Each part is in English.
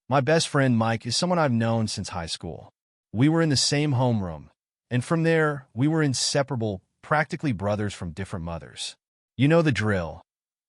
My best friend Mike is someone I've known since high school. We were in the same homeroom, and from there, we were inseparable, practically brothers from different mothers. You know the drill.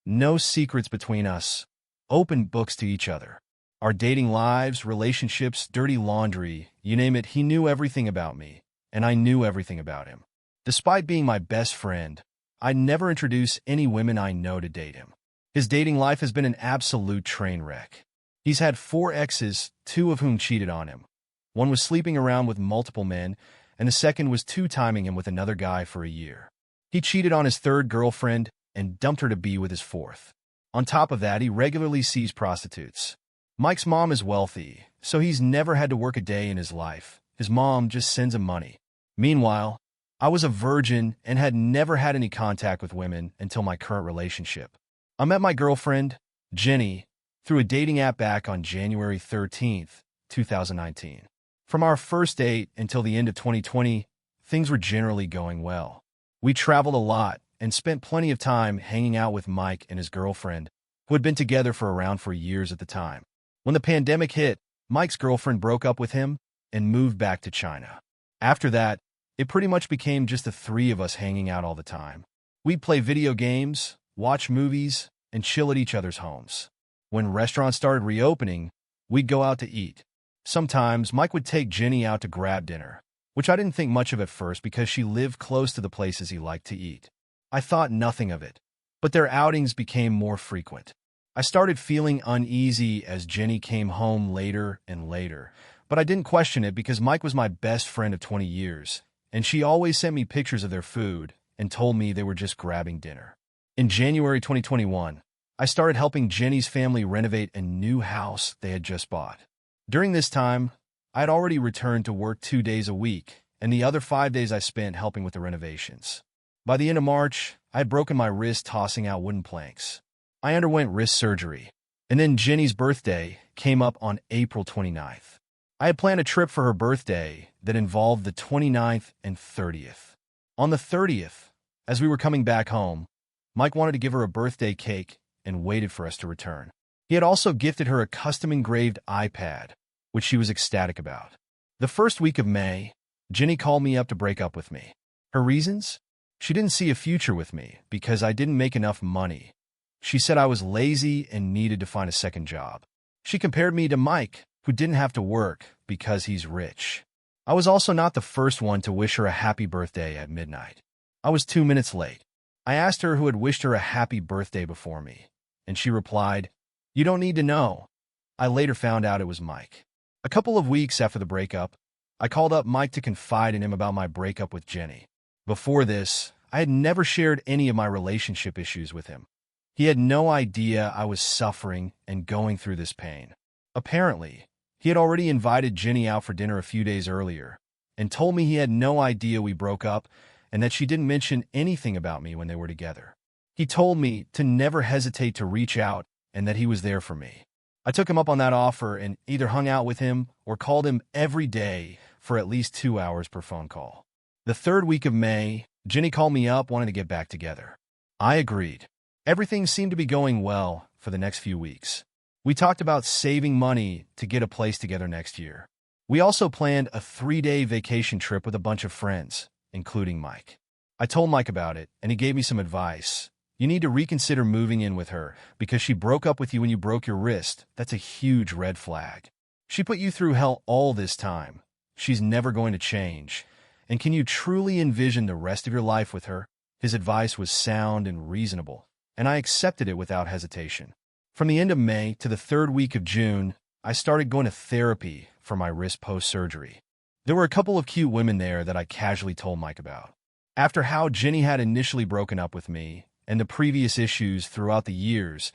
No secrets between us. Open books to each other. Our dating lives, relationships, dirty laundry, you name it, he knew everything about me, and I knew everything about him. Despite being my best friend, I'd never introduce any women I know to date him. His dating life has been an absolute train wreck. He's had 4 exes, 2 of whom cheated on him. One was sleeping around with multiple men, and the second was two-timing him with another guy for a year. He cheated on his 3rd girlfriend and dumped her to be with his 4th. On top of that, he regularly sees prostitutes. Mike's mom is wealthy, so he's never had to work a day in his life. His mom just sends him money. Meanwhile, I was a virgin and had never had any contact with women until my current relationship. I met my girlfriend, Jenny, through a dating app back on January 13th, 2019. From our first date until the end of 2020, things were generally going well. We traveled a lot and spent plenty of time hanging out with Mike and his girlfriend, who had been together for around 4 years at the time. When the pandemic hit, Mike's girlfriend broke up with him and moved back to China. After that, it pretty much became just the 3 of us hanging out all the time. We'd play video games, watch movies, and chill at each other's homes. When restaurants started reopening, we'd go out to eat. Sometimes Mike would take Jenny out to grab dinner, which I didn't think much of at first because she lived close to the places he liked to eat. I thought nothing of it, but their outings became more frequent. I started feeling uneasy as Jenny came home later and later, but I didn't question it because Mike was my best friend of 20 years, and she always sent me pictures of their food and told me they were just grabbing dinner. In January 2021, I started helping Jenny's family renovate a new house they had just bought. During this time, I had already returned to work 2 days a week, and the other 5 days I spent helping with the renovations. By the end of March, I had broken my wrist tossing out wooden planks. I underwent wrist surgery, and then Jenny's birthday came up on April 29th. I had planned a trip for her birthday that involved the 29th and 30th. On the 30th, as we were coming back home, Mike wanted to give her a birthday cake and waited for us to return. He had also gifted her a custom-engraved iPad, which she was ecstatic about. The first week of May, Jenny called me up to break up with me. Her reasons? She didn't see a future with me because I didn't make enough money. She said I was lazy and needed to find a second job. She compared me to Mike, who didn't have to work because he's rich. I was also not the first one to wish her a happy birthday at midnight. I was 2 minutes late. I asked her who had wished her a happy birthday before me, and she replied, "You don't need to know." I later found out it was Mike. A couple of weeks after the breakup, I called up Mike to confide in him about my breakup with Jenny. Before this, I had never shared any of my relationship issues with him. He had no idea I was suffering and going through this pain. Apparently, he had already invited Jenny out for dinner a few days earlier and told me he had no idea we broke up and that she didn't mention anything about me when they were together. He told me to never hesitate to reach out and that he was there for me. I took him up on that offer and either hung out with him or called him every day for at least 2 hours per phone call. The 3rd week of May, Jenny called me up wanting to get back together. I agreed. Everything seemed to be going well for the next few weeks. We talked about saving money to get a place together next year. We also planned a 3-day vacation trip with a bunch of friends, including Mike. I told Mike about it, and he gave me some advice. You need to reconsider moving in with her because she broke up with you when you broke your wrist. That's a huge red flag. She put you through hell all this time. She's never going to change. And can you truly envision the rest of your life with her? His advice was sound and reasonable, and I accepted it without hesitation. From the end of May to the 3rd week of June, I started going to therapy for my wrist post-surgery. There were a couple of cute women there that I casually told Mike about. After how Jenny had initially broken up with me and the previous issues throughout the years,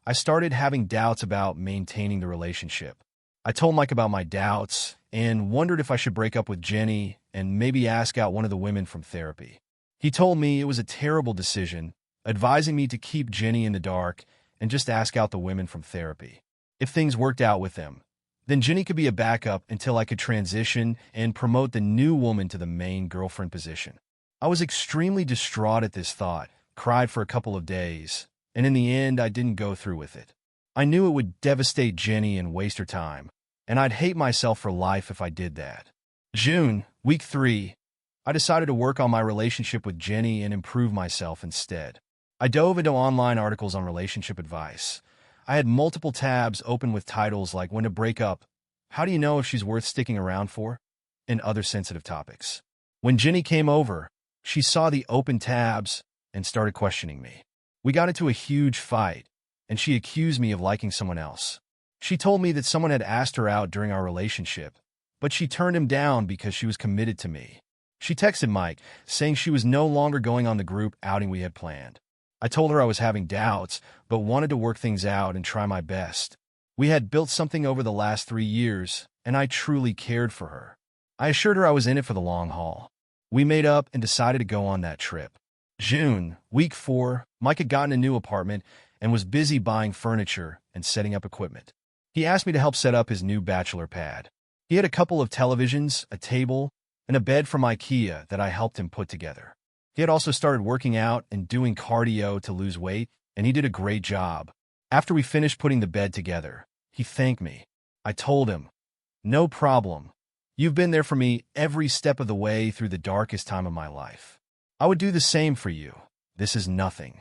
I started having doubts about maintaining the relationship. I told Mike about my doubts and wondered if I should break up with Jenny and maybe ask out one of the women from therapy. He told me it was a terrible decision, advising me to keep Jenny in the dark and just ask out the women from therapy. If things worked out with them, then Jenny could be a backup until I could transition and promote the new woman to the main girlfriend position. I was extremely distraught at this thought, cried for a couple of days, and in the end, I didn't go through with it. I knew it would devastate Jenny and waste her time, and I'd hate myself for life if I did that. June, week 3, I decided to work on my relationship with Jenny and improve myself instead. I dove into online articles on relationship advice. I had multiple tabs open with titles like When to Break Up, How Do You Know If She's Worth Sticking Around For, and other sensitive topics. When Jenny came over, she saw the open tabs and started questioning me. We got into a huge fight, and she accused me of liking someone else. She told me that someone had asked her out during our relationship, but she turned him down because she was committed to me. She texted Mike, saying she was no longer going on the group outing we had planned. I told her I was having doubts, but wanted to work things out and try my best. We had built something over the last 3 years, and I truly cared for her. I assured her I was in it for the long haul. We made up and decided to go on that trip. June, week 4, Mike had gotten a new apartment and was busy buying furniture and setting up equipment. He asked me to help set up his new bachelor pad. He had a couple of televisions, a table, and a bed from IKEA that I helped him put together. He had also started working out and doing cardio to lose weight, and he did a great job. After we finished putting the bed together, he thanked me. I told him, "No problem. You've been there for me every step of the way through the darkest time of my life. I would do the same for you. This is nothing."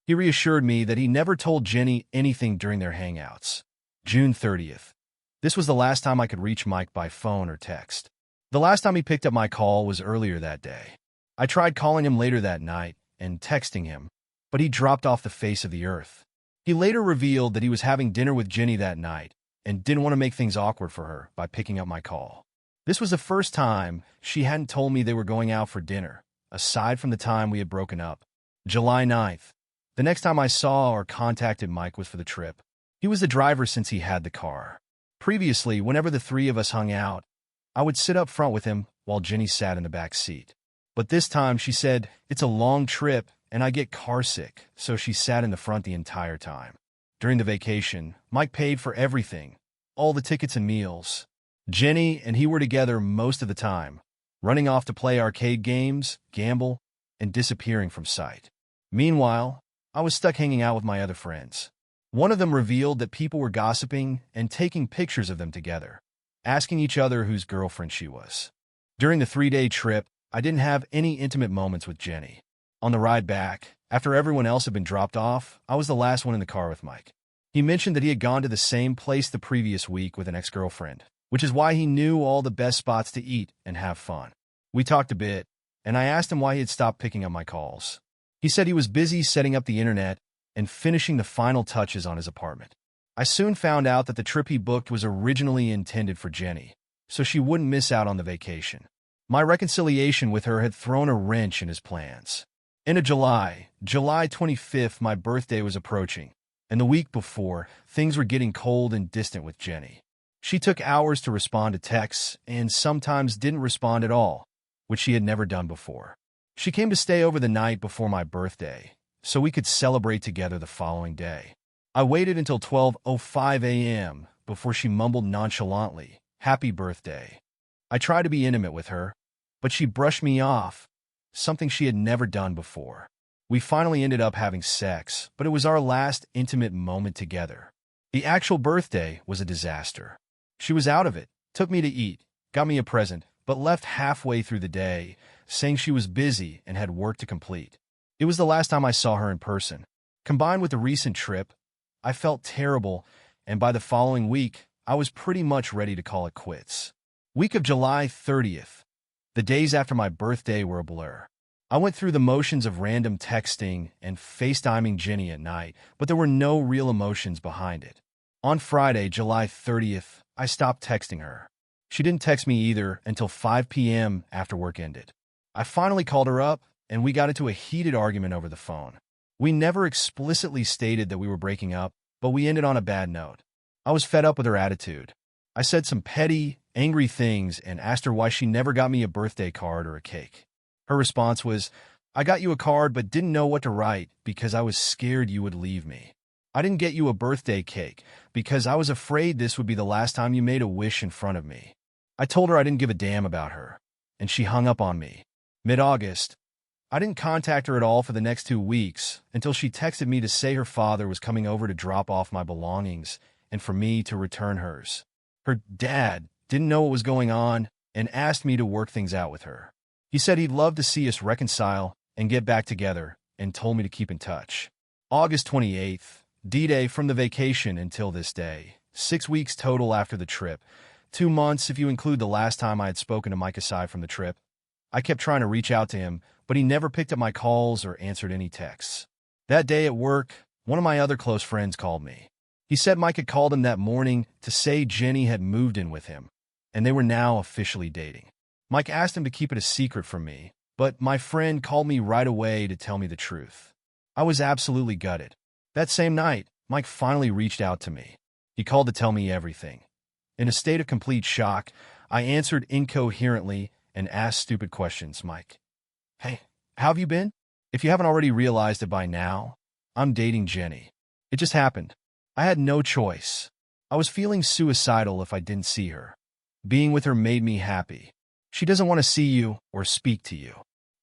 He reassured me that he never told Jenny anything during their hangouts. June 30th. This was the last time I could reach Mike by phone or text. The last time he picked up my call was earlier that day. I tried calling him later that night and texting him, but he dropped off the face of the earth. He later revealed that he was having dinner with Jenny that night and didn't want to make things awkward for her by picking up my call. This was the first time she hadn't told me they were going out for dinner, aside from the time we had broken up. July 9th. The next time I saw or contacted Mike was for the trip. He was the driver since he had the car. Previously, whenever the three of us hung out, I would sit up front with him while Jenny sat in the back seat. But this time she said, "It's a long trip and I get car sick," so she sat in the front the entire time. During the vacation, Mike paid for everything, all the tickets and meals. Jenny and he were together most of the time, running off to play arcade games, gamble, and disappearing from sight. Meanwhile, I was stuck hanging out with my other friends. One of them revealed that people were gossiping and taking pictures of them together, asking each other whose girlfriend she was. During the 3-day trip, I didn't have any intimate moments with Jenny. On the ride back, after everyone else had been dropped off, I was the last one in the car with Mike. He mentioned that he had gone to the same place the previous week with an ex-girlfriend, which is why he knew all the best spots to eat and have fun. We talked a bit, and I asked him why he had stopped picking up my calls. He said he was busy setting up the internet and finishing the final touches on his apartment. I soon found out that the trip he booked was originally intended for Jenny, so she wouldn't miss out on the vacation. My reconciliation with her had thrown a wrench in his plans. End of July 25th, my birthday was approaching, and the week before, things were getting cold and distant with Jenny. She took hours to respond to texts and sometimes didn't respond at all, which she had never done before. She came to stay over the night before my birthday, so we could celebrate together the following day. I waited until 12:05 a.m. before she mumbled nonchalantly, "Happy birthday." I tried to be intimate with her, but she brushed me off, something she had never done before. We finally ended up having sex, but it was our last intimate moment together. The actual birthday was a disaster. She was out of it, took me to eat, got me a present, but left halfway through the day, saying she was busy and had work to complete. It was the last time I saw her in person. Combined with the recent trip, I felt terrible, and by the following week, I was pretty much ready to call it quits. Week of July 30th. The days after my birthday were a blur. I went through the motions of random texting and FaceTiming Jenny at night, but there were no real emotions behind it. On Friday, July 30th, I stopped texting her. She didn't text me either until 5 p.m. after work ended. I finally called her up, and we got into a heated argument over the phone. We never explicitly stated that we were breaking up, but we ended on a bad note. I was fed up with her attitude. I said some petty, angry things and asked her why she never got me a birthday card or a cake. Her response was, "I got you a card but didn't know what to write because I was scared you would leave me. I didn't get you a birthday cake because I was afraid this would be the last time you made a wish in front of me." I told her I didn't give a damn about her, and she hung up on me. Mid-August, I didn't contact her at all for the next 2 weeks until she texted me to say her father was coming over to drop off my belongings and for me to return hers. Her dad didn't know what was going on and asked me to work things out with her. He said he'd love to see us reconcile and get back together and told me to keep in touch. August 28th, D-Day from the vacation until this day. 6 weeks total after the trip. 2 months if you include the last time I had spoken to Mike aside from the trip. I kept trying to reach out to him, but he never picked up my calls or answered any texts. That day at work, one of my other close friends called me. He said Mike had called him that morning to say Jenny had moved in with him, and they were now officially dating. Mike asked him to keep it a secret from me, but my friend called me right away to tell me the truth. I was absolutely gutted. That same night, Mike finally reached out to me. He called to tell me everything. In a state of complete shock, I answered incoherently and asked stupid questions. Mike, hey, how have you been? If you haven't already realized it by now, I'm dating Jenny. It just happened. I had no choice. I was feeling suicidal if I didn't see her. Being with her made me happy. She doesn't want to see you or speak to you.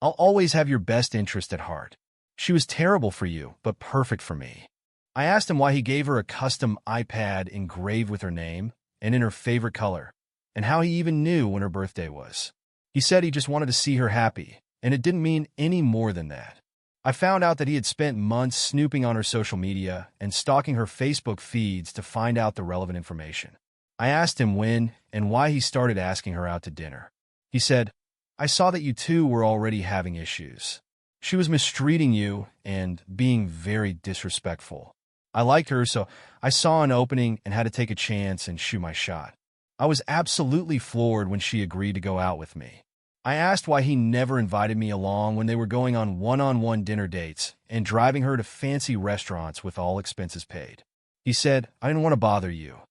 I'll always have your best interest at heart. She was terrible for you, but perfect for me. I asked him why he gave her a custom iPad engraved with her name and in her favorite color, and how he even knew when her birthday was. He said he just wanted to see her happy, and it didn't mean any more than that. I found out that he had spent months snooping on her social media and stalking her Facebook feeds to find out the relevant information. I asked him when and why he started asking her out to dinner. He said, I saw that you two were already having issues. She was mistreating you and being very disrespectful. I liked her, so I saw an opening and had to take a chance and shoot my shot. I was absolutely floored when she agreed to go out with me. I asked why he never invited me along when they were going on one-on-one dinner dates and driving her to fancy restaurants with all expenses paid. He said, I didn't want to bother you.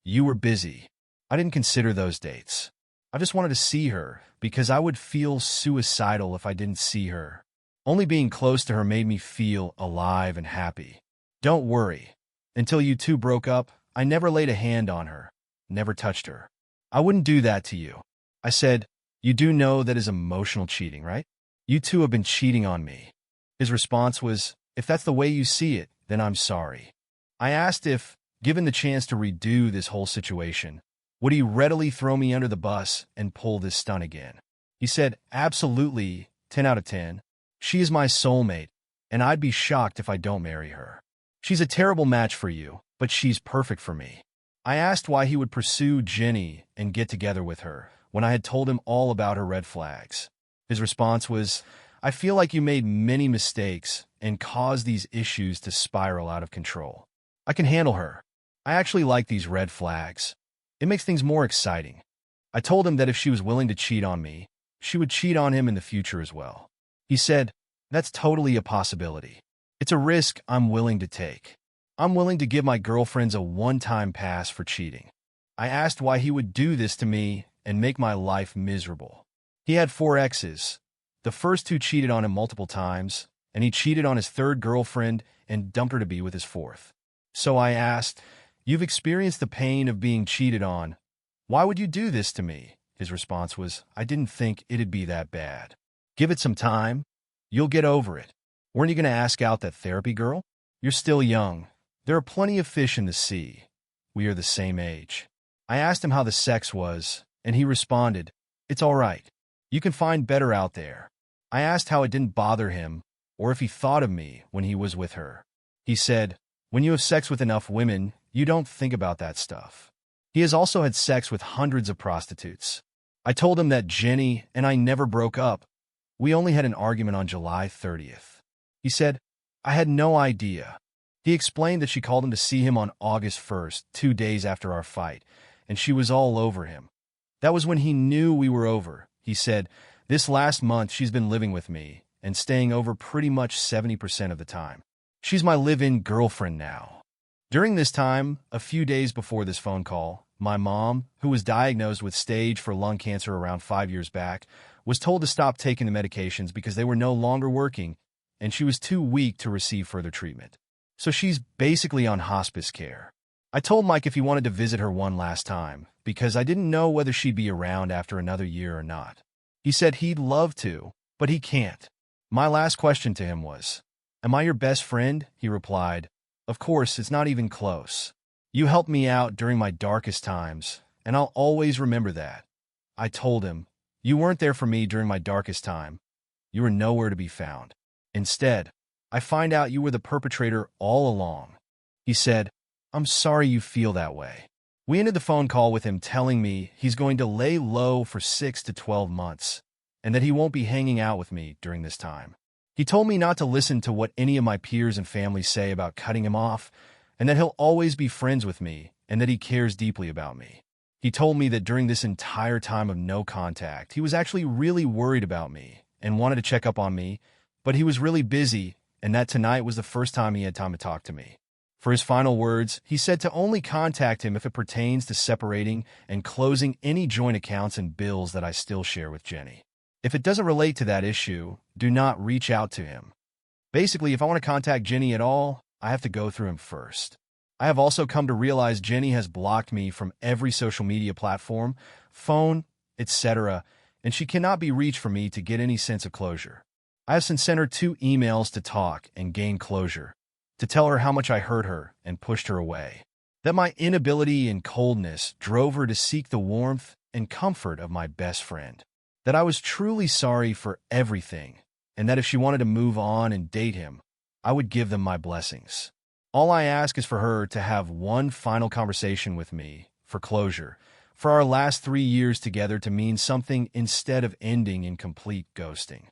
You were busy. I didn't consider those dates. I just wanted to see her because I would feel suicidal if I didn't see her. Only being close to her made me feel alive and happy. Don't worry. Until you two broke up, I never laid a hand on her, never touched her. I wouldn't do that to you. I said, you do know that is emotional cheating, right? You two have been cheating on me. His response was, if that's the way you see it, then I'm sorry. I asked if, given the chance to redo this whole situation, would he readily throw me under the bus and pull this stunt again? He said, absolutely, 10 out of 10. She is my soulmate, and I'd be shocked if I don't marry her. She's a terrible match for you, but she's perfect for me. I asked why he would pursue Jenny and get together with her when I had told him all about her red flags. His response was, I feel like you made many mistakes and caused these issues to spiral out of control. I can handle her. I actually like these red flags. It makes things more exciting. I told him that if she was willing to cheat on me, she would cheat on him in the future as well. He said, that's totally a possibility. It's a risk I'm willing to take. I'm willing to give my girlfriends a one-time pass for cheating. I asked why he would do this to me and make my life miserable. He had 4 exes. The first 2 cheated on him multiple times, and he cheated on his 3rd girlfriend and dumped her to be with his 4th. So I asked, you've experienced the pain of being cheated on. Why would you do this to me? His response was, I didn't think it'd be that bad. Give it some time. You'll get over it. Weren't you going to ask out that therapy girl? You're still young. There are plenty of fish in the sea. We are the same age. I asked him how the sex was, and he responded, it's all right. You can find better out there. I asked how it didn't bother him, or if he thought of me when he was with her. He said, when you have sex with enough women, you don't think about that stuff. He has also had sex with hundreds of prostitutes. I told him that Jenny and I never broke up. We only had an argument on July 30th. He said, I had no idea. He explained that she called him to see him on August 1st, 2 days after our fight, and she was all over him. That was when he knew we were over. He said, this last month she's been living with me and staying over pretty much 70% of the time. She's my live-in girlfriend now. During this time, a few days before this phone call, my mom, who was diagnosed with stage 4 lung cancer around 5 years back, was told to stop taking the medications because they were no longer working, and she was too weak to receive further treatment. So she's basically on hospice care. I told Mike if he wanted to visit her one last time, because I didn't know whether she'd be around after another year or not. He said he'd love to, but he can't. My last question to him was, "Am I your best friend?" He replied, "Of course, it's not even close. You helped me out during my darkest times, and I'll always remember that." I told him, "You weren't there for me during my darkest time. You were nowhere to be found. Instead, I find out you were the perpetrator all along." He said, "I'm sorry you feel that way." We ended the phone call with him telling me he's going to lay low for 6 to 12 months, and that he won't be hanging out with me during this time. He told me not to listen to what any of my peers and family say about cutting him off, and that he'll always be friends with me, and that he cares deeply about me. He told me that during this entire time of no contact, he was actually really worried about me and wanted to check up on me, but he was really busy, and that tonight was the first time he had time to talk to me. For his final words, he said to only contact him if it pertains to separating and closing any joint accounts and bills that I still share with Jenny. If it doesn't relate to that issue, do not reach out to him. Basically, if I want to contact Jenny at all, I have to go through him first. I have also come to realize Jenny has blocked me from every social media platform, phone, etc., and she cannot be reached for me to get any sense of closure. I have since sent her 2 emails to talk and gain closure, to tell her how much I hurt her and pushed her away, that my inability and coldness drove her to seek the warmth and comfort of my best friend, that I was truly sorry for everything, and that if she wanted to move on and date him, I would give them my blessings. All I ask is for her to have one final conversation with me for closure, for our last 3 years together to mean something instead of ending in complete ghosting.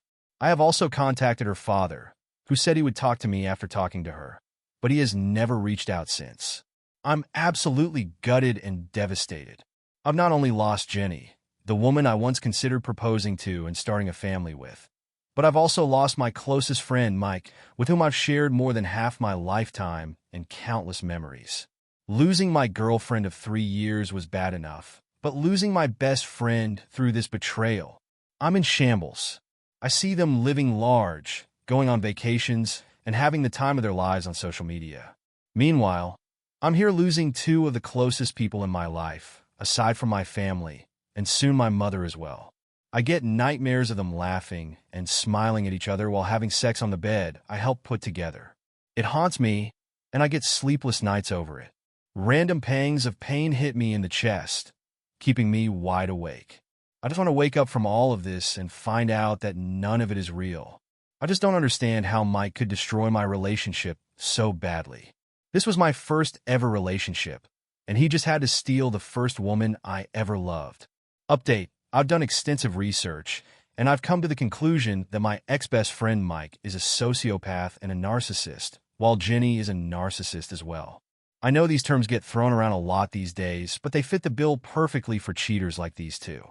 I have also contacted her father, who said he would talk to me after talking to her, but he has never reached out since. I'm absolutely gutted and devastated. I've not only lost Jenny, the woman I once considered proposing to and starting a family with, but I've also lost my closest friend, Mike, with whom I've shared more than half my lifetime and countless memories. Losing my girlfriend of 3 years was bad enough, but losing my best friend through this betrayal, I'm in shambles. I see them living large, going on vacations, and having the time of their lives on social media. Meanwhile, I'm here losing 2 of the closest people in my life, aside from my family, and soon my mother as well. I get nightmares of them laughing and smiling at each other while having sex on the bed I helped put together. It haunts me, and I get sleepless nights over it. Random pangs of pain hit me in the chest, keeping me wide awake. I just want to wake up from all of this and find out that none of it is real. I just don't understand how Mike could destroy my relationship so badly. This was my first ever relationship, and he just had to steal the first woman I ever loved. Update: I've done extensive research, and I've come to the conclusion that my ex-best friend Mike is a sociopath and a narcissist, while Jenny is a narcissist as well. I know these terms get thrown around a lot these days, but they fit the bill perfectly for cheaters like these 2.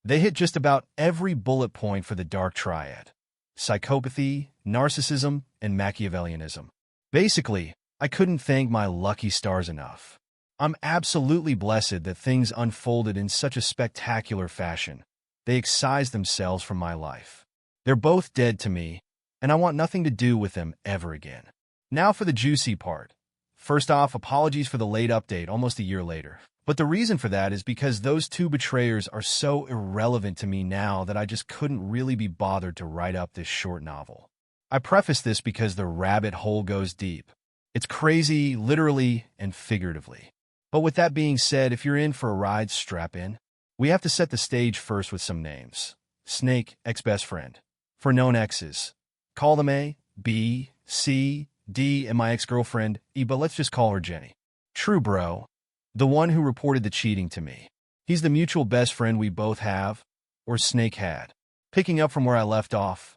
They hit just about every bullet point for the dark triad: psychopathy, narcissism, and Machiavellianism. Basically, I couldn't thank my lucky stars enough. I'm absolutely blessed that things unfolded in such a spectacular fashion. They excised themselves from my life. They're both dead to me, and I want nothing to do with them ever again. Now for the juicy part. First off, apologies for the late update almost a year later. But the reason for that is because those 2 betrayers are so irrelevant to me now that I just couldn't really be bothered to write up this short novel. I preface this because the rabbit hole goes deep. It's crazy, literally and figuratively. But with that being said, if you're in for a ride, strap in. We have to set the stage first with some names. Snake, ex-best friend. For known exes, call them A, B, C, D, and my ex-girlfriend, E, but let's just call her Jenny. True bro, the one who reported the cheating to me. He's the mutual best friend we both have, or Snake had. Picking up from where I left off,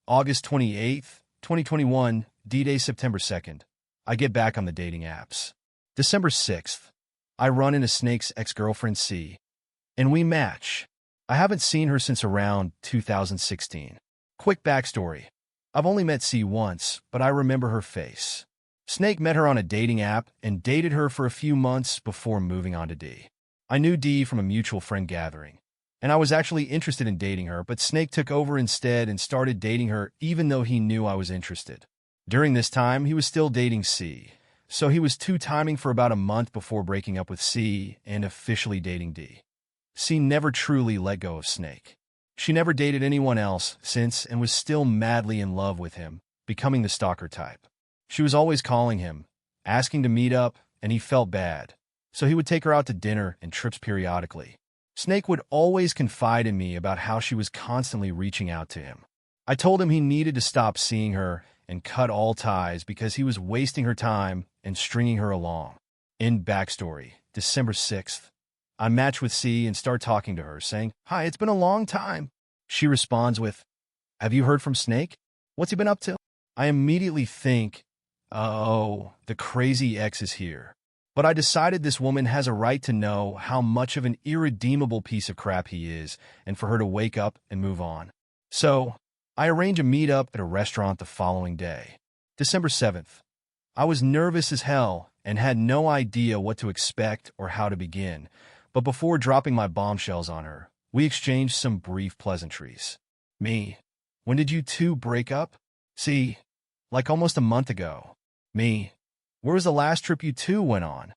August 28th, 2021, D-Day September 2nd, I get back on the dating apps. December 6th, I run into Snake's ex-girlfriend C, and we match. I haven't seen her since around 2016. Quick backstory. I've only met C once, but I remember her face. Snake met her on a dating app and dated her for a few months before moving on to D. I knew D from a mutual friend gathering, and I was actually interested in dating her, but Snake took over instead and started dating her even though he knew I was interested. During this time, he was still dating C, so he was two-timing for about a month before breaking up with C and officially dating D. C never truly let go of Snake. She never dated anyone else since and was still madly in love with him, becoming the stalker type. She was always calling him, asking to meet up, and he felt bad. So he would take her out to dinner and trips periodically. Snake would always confide in me about how she was constantly reaching out to him. I told him he needed to stop seeing her and cut all ties because he was wasting her time and stringing her along. In backstory, December 6th, I match with C and start talking to her, saying, "Hi, it's been a long time." She responds with, "Have you heard from Snake? What's he been up to?" I immediately think, oh, the crazy ex is here. But I decided this woman has a right to know how much of an irredeemable piece of crap he is and for her to wake up and move on. So, I arrange a meet-up at a restaurant the following day. December 7th. I was nervous as hell and had no idea what to expect or how to begin, but before dropping my bombshells on her, we exchanged some brief pleasantries. Me: "When did you two break up?" C: "Like almost a month ago." Me: "Where was the last trip you two went on?"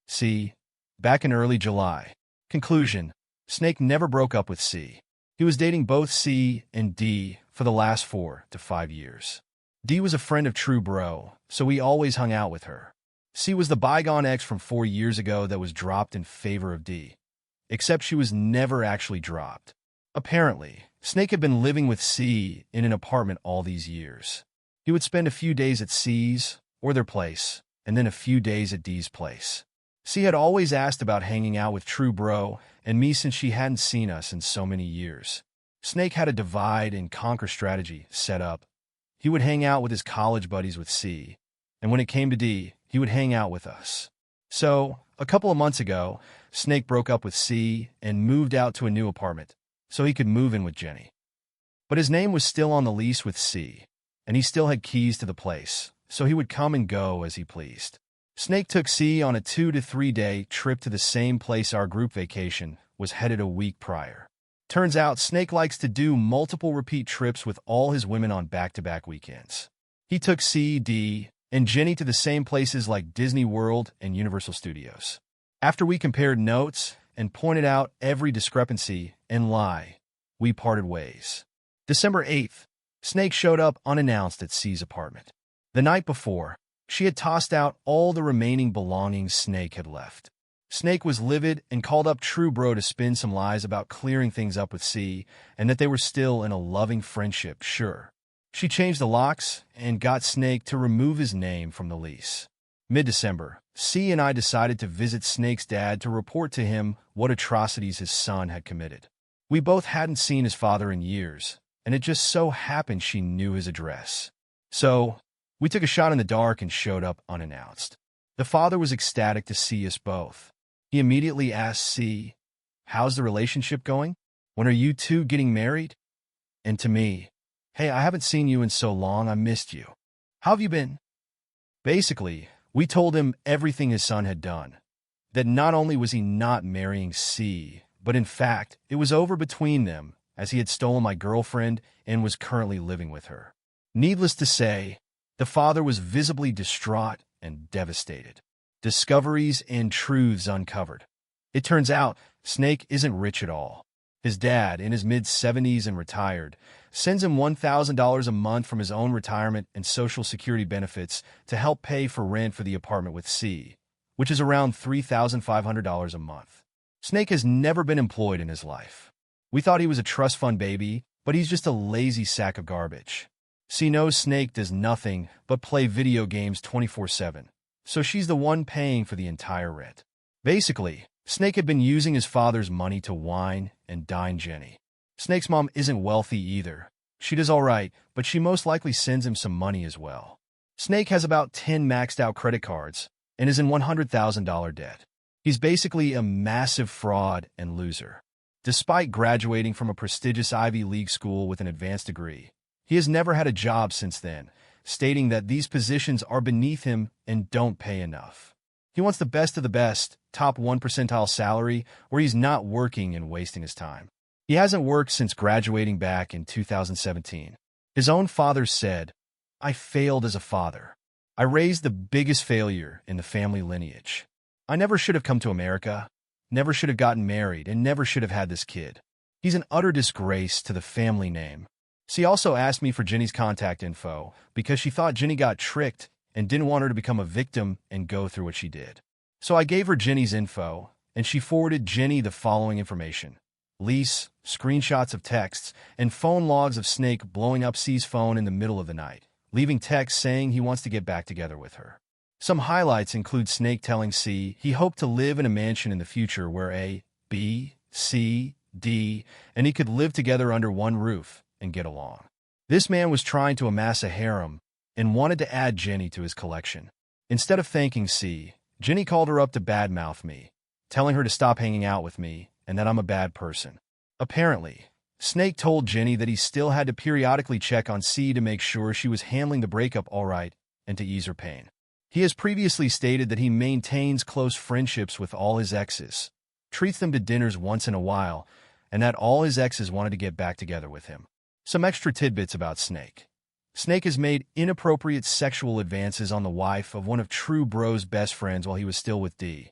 C: "Back in early July." Conclusion: Snake never broke up with C. He was dating both C and D for the last 4 to 5 years. D was a friend of True Bro, so we always hung out with her. C was the bygone ex from 4 years ago that was dropped in favor of D. Except she was never actually dropped. Apparently, Snake had been living with C in an apartment all these years. He would spend a few days at C's or their place, and then a few days at D's place. C had always asked about hanging out with True Bro and me since she hadn't seen us in so many years. Snake had a divide and conquer strategy set up. He would hang out with his college buddies with C, and when it came to D, he would hang out with us. So, a couple of months ago, Snake broke up with C and moved out to a new apartment, so he could move in with Jenny. But his name was still on the lease with C, and he still had keys to the place, so he would come and go as he pleased. Snake took C on a 2 to 3 day trip to the same place our group vacation was headed a week prior. Turns out Snake likes to do multiple repeat trips with all his women on back-to-back weekends. He took C, D, and Jenny to the same places like Disney World and Universal Studios. After we compared notes and pointed out every discrepancy and lie, we parted ways. December 8th, Snake showed up unannounced at C's apartment. The night before, she had tossed out all the remaining belongings Snake had left. Snake was livid and called up True Bro to spin some lies about clearing things up with C and that they were still in a loving friendship, sure. She changed the locks and got Snake to remove his name from the lease. Mid-December, C and I decided to visit Snake's dad to report to him what atrocities his son had committed. We both hadn't seen his father in years, and it just so happened she knew his address. So, we took a shot in the dark and showed up unannounced. The father was ecstatic to see us both. He immediately asked C, "How's the relationship going? When are you two getting married?" And to me, "Hey, I haven't seen you in so long, I missed you. How have you been?" Basically, we told him everything his son had done. That not only was he not marrying C, but in fact, it was over between them, as he had stolen my girlfriend and was currently living with her. Needless to say, the father was visibly distraught and devastated. Discoveries and truths uncovered. It turns out, Snake isn't rich at all. His dad, in his mid-70s and retired, sends him $1,000 a month from his own retirement and Social Security benefits to help pay for rent for the apartment with C, which is around $3,500 a month. Snake has never been employed in his life. We thought he was a trust fund baby, but he's just a lazy sack of garbage. C knows Snake does nothing but play video games 24/7, so she's the one paying for the entire rent. Basically, Snake had been using his father's money to wine and dine Jenny. Snake's mom isn't wealthy either. She does all right, but she most likely sends him some money as well. Snake has about 10 maxed-out credit cards and is in $100,000 debt. He's basically a massive fraud and loser. Despite graduating from a prestigious Ivy League school with an advanced degree, he has never had a job since then, stating that these positions are beneath him and don't pay enough. He wants the best of the best, top 1 percentile salary, where he's not working and wasting his time. He hasn't worked since graduating back in 2017. His own father said, "I failed as a father. I raised the biggest failure in the family lineage. I never should have come to America, never should have gotten married, and never should have had this kid." He's an utter disgrace to the family name. She also asked me for Jenny's contact info because she thought Jenny got tricked and didn't want her to become a victim and go through what she did. So I gave her Jenny's info, and she forwarded Jenny the following information: lease, screenshots of texts, and phone logs of Snake blowing up C's phone in the middle of the night, leaving texts saying he wants to get back together with her. Some highlights include Snake telling C he hoped to live in a mansion in the future where A, B, C, D, and he could live together under one roof and get along. This man was trying to amass a harem and wanted to add Jenny to his collection. Instead of thanking C, Jenny called her up to badmouth me, telling her to stop hanging out with me and that I'm a bad person. Apparently, Snake told Jenny that he still had to periodically check on C to make sure she was handling the breakup all right and to ease her pain. He has previously stated that he maintains close friendships with all his exes, treats them to dinners once in a while, and that all his exes wanted to get back together with him. Some extra tidbits about Snake. Snake has made inappropriate sexual advances on the wife of one of True Bro's best friends while he was still with D.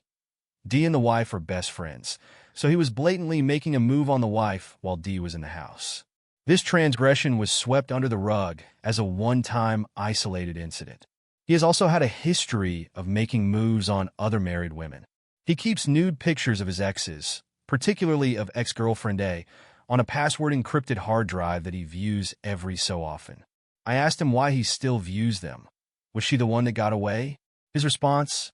D and the wife are best friends, so he was blatantly making a move on the wife while D was in the house. This transgression was swept under the rug as a one-time isolated incident. He has also had a history of making moves on other married women. He keeps nude pictures of his exes, particularly of ex-girlfriend A, on a password-encrypted hard drive that he views every so often. I asked him why he still views them. Was she the one that got away? His response?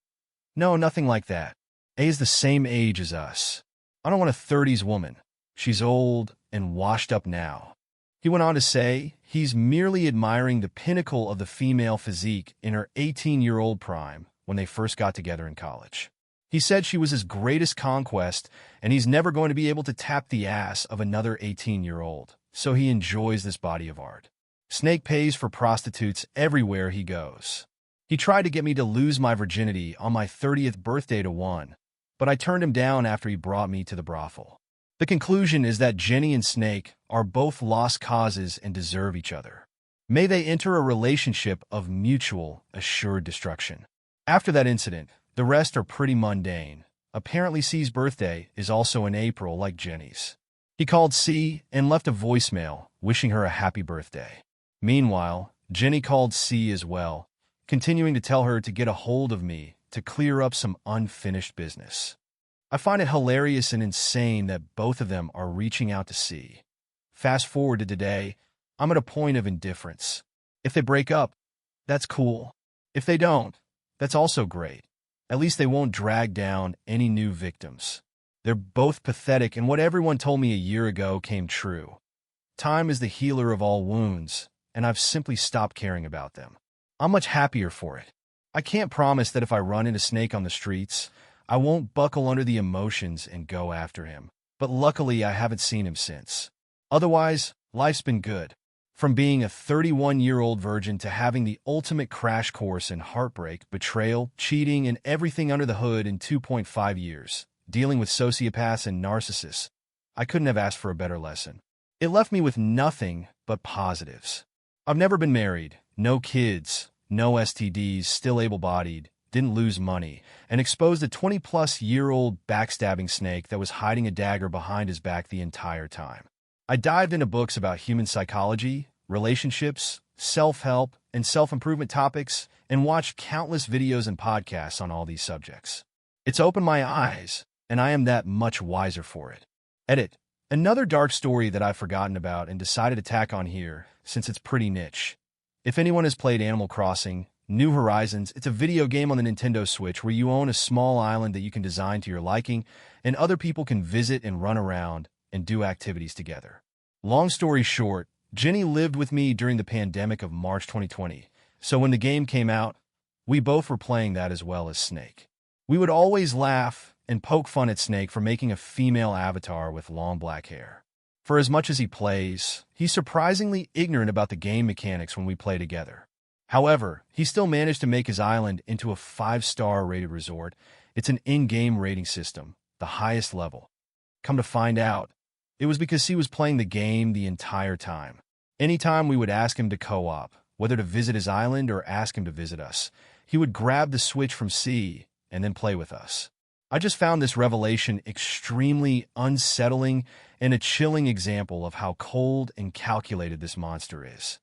No, nothing like that. A is the same age as us. I don't want a 30s woman. She's old and washed up now. He went on to say he's merely admiring the pinnacle of the female physique in her 18-year-old prime when they first got together in college. He said she was his greatest conquest, and he's never going to be able to tap the ass of another 18-year-old, so he enjoys this body of art. Snake pays for prostitutes everywhere he goes. He tried to get me to lose my virginity on my 30th birthday to one, but I turned him down after he brought me to the brothel. The conclusion is that Jenny and Snake are both lost causes and deserve each other. May they enter a relationship of mutual, assured destruction. After that incident, the rest are pretty mundane. Apparently C's birthday is also in April like Jenny's. He called C and left a voicemail wishing her a happy birthday. Meanwhile, Jenny called C as well, continuing to tell her to get a hold of me to clear up some unfinished business. I find it hilarious and insane that both of them are reaching out to C. Fast forward to today, I'm at a point of indifference. If they break up, that's cool. If they don't, that's also great. At least they won't drag down any new victims. They're both pathetic, and what everyone told me a year ago came true. Time is the healer of all wounds, and I've simply stopped caring about them. I'm much happier for it. I can't promise that if I run into Snake on the streets, I won't buckle under the emotions and go after him. But luckily, I haven't seen him since. Otherwise, life's been good. From being a 31-year-old virgin to having the ultimate crash course in heartbreak, betrayal, cheating, and everything under the hood in 2.5 years, dealing with sociopaths and narcissists, I couldn't have asked for a better lesson. It left me with nothing but positives. I've never been married, no kids, no STDs, still able-bodied, didn't lose money, and exposed a 20-plus-year-old backstabbing Snake that was hiding a dagger behind his back the entire time. I dived into books about human psychology, relationships, self-help, and self-improvement topics, and watched countless videos and podcasts on all these subjects. It's opened my eyes, and I am that much wiser for it. Edit. Another dark story that I've forgotten about and decided to tack on here, since it's pretty niche. If anyone has played Animal Crossing, New Horizons, it's a video game on the Nintendo Switch where you own a small island that you can design to your liking, and other people can visit and run around and do activities together. Long story short, Jenny lived with me during the pandemic of March 2020, so when the game came out, we both were playing that as well as Snake. We would always laugh and poke fun at Snake for making a female avatar with long black hair. For as much as he plays, he's surprisingly ignorant about the game mechanics when we play together. However, he still managed to make his island into a 5-star rated resort. It's an in-game rating system, the highest level. Come to find out, it was because he was playing the game the entire time. Anytime we would ask him to co-op, whether to visit his island or ask him to visit us, he would grab the Switch from C and then play with us. I just found this revelation extremely unsettling and a chilling example of how cold and calculated this monster is.